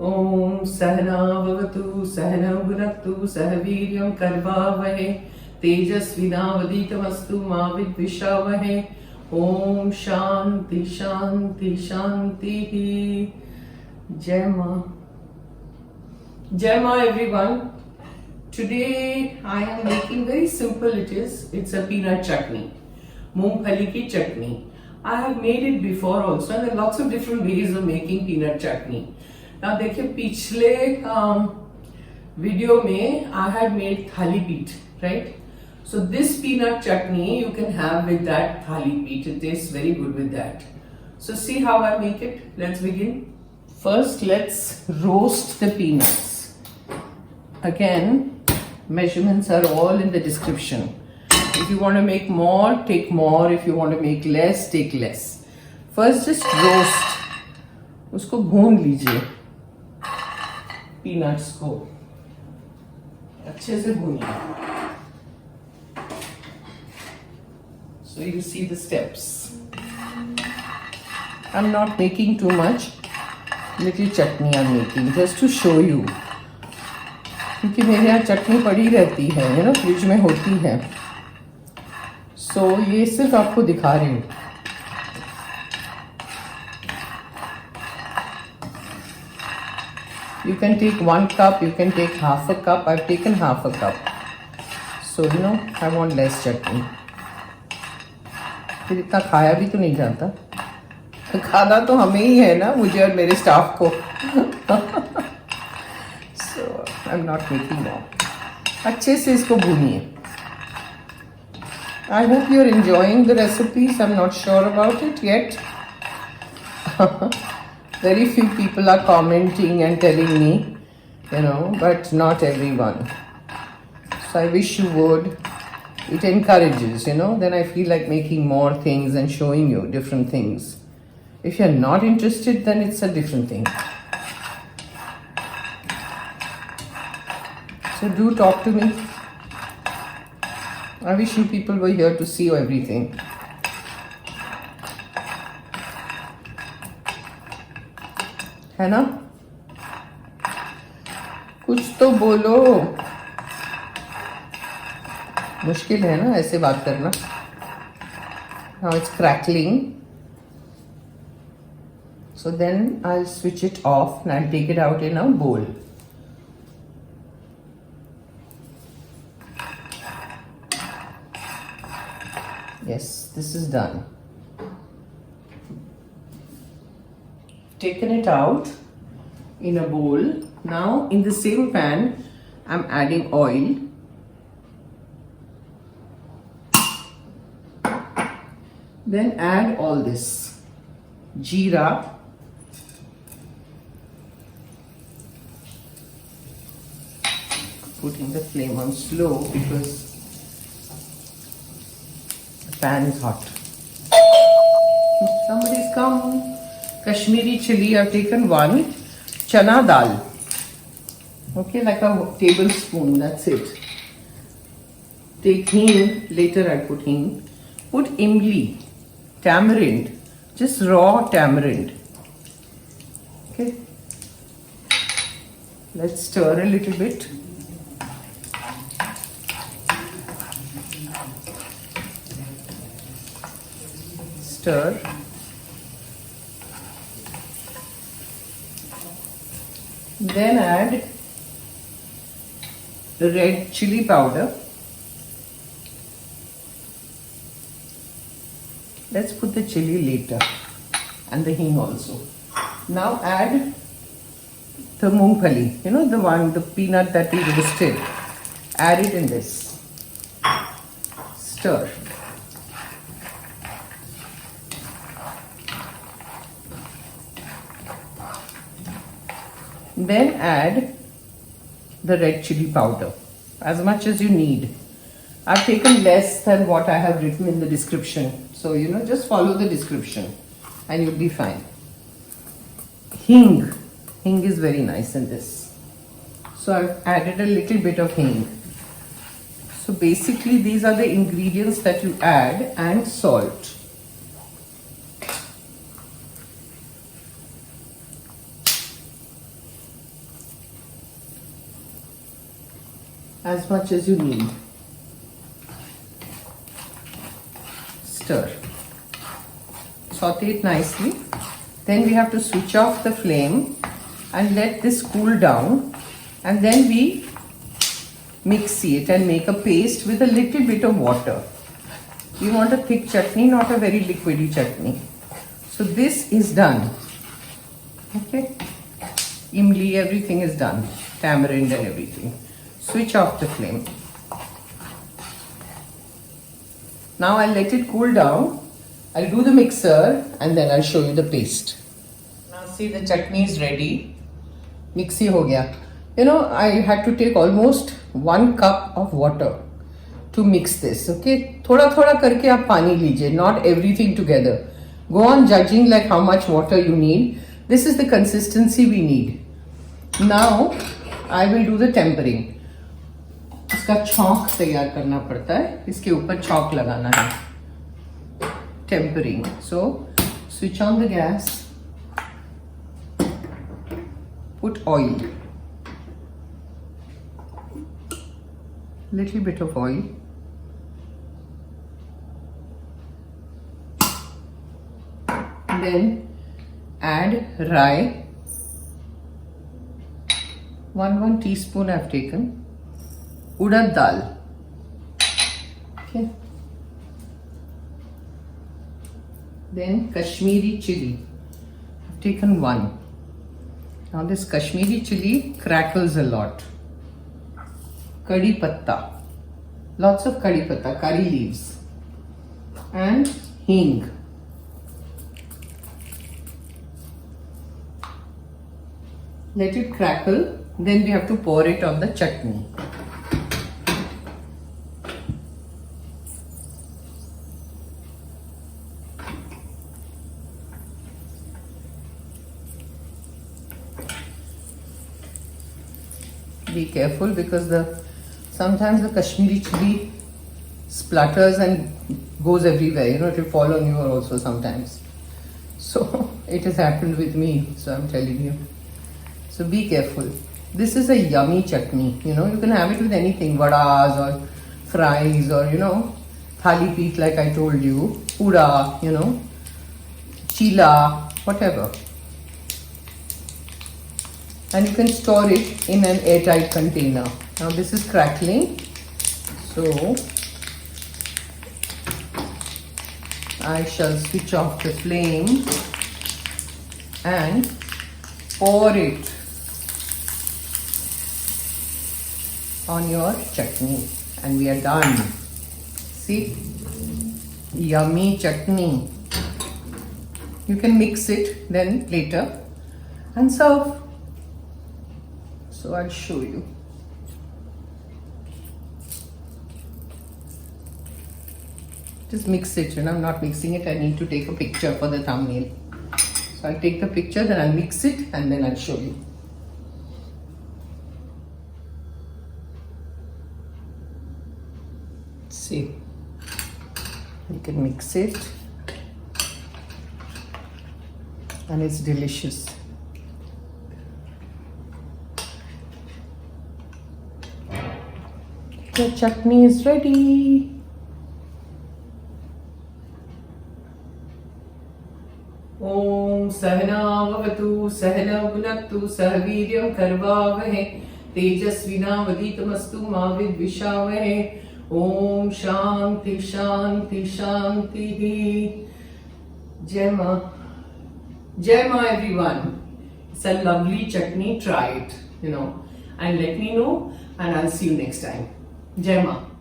Om Sahana Bhavatu Sahana Bhunaktu Sahaviryam Karvavahe Tejasvinavaditamastu Ma Vidvishavahe. Om Shanti Shanti Shanti. Jai Ma. Jai Ma everyone. Today I am making very simple it's a peanut chutney. Moongphali ki chutney. I have made it before also and there are lots of different ways of making peanut chutney. Now देखिए पिछले video में I had made Thali Peeth, right? So this peanut chutney you can have with that Thali Peeth. It tastes very good with that. So see how I make it. Let's begin. First let's roast the peanuts. Again, measurements are all in the description. If you want to make more, take more. If you want to make less, take less. First just roast. उसको भून लीजिए. Peanuts को अच्छे से भूनिए. So you see the steps. I'm not making too much. Little chutney I'm making just to show you. क्योंकि मेरे यहाँ चटनी पड़ी रहती है, फ्रिज में होती है. So ये सिर्फ आपको दिखा रही हूँ. You can take 1 cup, you can take half a cup. I've taken half a cup. So I want less chutney. फिर इतना खाया भी तो नहीं जाता. खाना तो हमें ही है ना, मुझे और मेरे स्टाफ को. So I'm not making more. अच्छे से इसको भूनिए. I hope you're enjoying the recipes. I'm not sure about it yet. Very few people are commenting and telling me, but not everyone. So I wish you would. It encourages, then I feel like making more things and showing you different things. If you're not interested, then it's a different thing. So do talk to me. I wish you people were here to see everything. है ना? कुछ तो बोलो. मुश्किल है ना ऐसे बात करना. Now it's crackling. So then I'll switch it off and I'll take it out in a bowl. Yes, this is done. Taken it out in a bowl. Now in the same pan I'm adding oil. Then add all this. Jeera. Putting the flame on slow because the pan is hot. Somebody's come. Kashmiri chilli, I've taken 1. Chana dal. Okay, like a tablespoon, that's it. Take hing, later I put hing. Put imli, tamarind, just raw tamarind. Okay. Let's stir a little bit. Stir. Then add the red chilli powder. Let's put the chilli later and the hing also. Now add the moongphali, the peanut that we roasted. Add it in this. Stir. Then add the red chilli powder, as much as you need. I've taken less than what I have written in the description. So, just follow the description and you'll be fine. Hing. Hing is very nice in this. So I've added a little bit of hing. So basically these are the ingredients that you add and salt. as much as you need. Stir. Saute it nicely. Then we have to switch off the flame and let this cool down, and then we mixie it and make a paste with a little bit of water. We want a thick chutney, not a very liquidy chutney. So this is done. Okay. Imli, everything is done. Tamarind and everything. Switch off the flame. Now I'll let it cool down. I'll do the mixer and then I'll show you the paste. Now see, the chutney is ready. Mixie ho gaya. You know, I had to take almost 1 cup of water to mix this. Okay, thoda thoda karke aap pani lijiye, not everything together. Go on judging like how much water you need. This is the consistency we need. Now I will do the tempering. इसका छौंक तैयार करना पड़ता है, इसके ऊपर छौंक लगाना है. Tempering. So switch on the gas. Put oil. Little bit of oil. Then add rye. 1 teaspoon I have taken. Urad dal. Okay. Then Kashmiri chilli. I've taken 1. Now this Kashmiri chilli crackles a lot. Curry patta. Lots of curry patta, curry leaves. And hing. Let it crackle. Then we have to pour it on the chutney. Be careful because sometimes the Kashmiri chilli splutters and goes everywhere. You know, it will fall on you also sometimes. So it has happened with me. So I'm telling you. So be careful. This is a yummy chutney. You know, you can have it with anything, vadas or fries or, you know, Thali Peeth like I told you, pura, you know, chila, whatever. And you can store it in an airtight container. Now this is crackling. So I shall switch off the flame and pour it on your chutney, and we are done. See, yummy chutney. You can mix it then later and serve. So I'll show you. Just mix it, you know, I'm not mixing it. I need to take a picture for the thumbnail. So I'll take the picture, then I'll mix it and then I'll show you. See, you can mix it and it's delicious. The chutney is ready. Om Sahana Vavatu Sahana Bhunaktu Sahaviryam Karvavahe Tejasvinavaditamastu Ma Vidvishavahe. Om Shanti Shanti Shanti. Jema. Jema everyone. It's a lovely chutney. Try it, you know, and let me know, and I'll see you next time. Jema.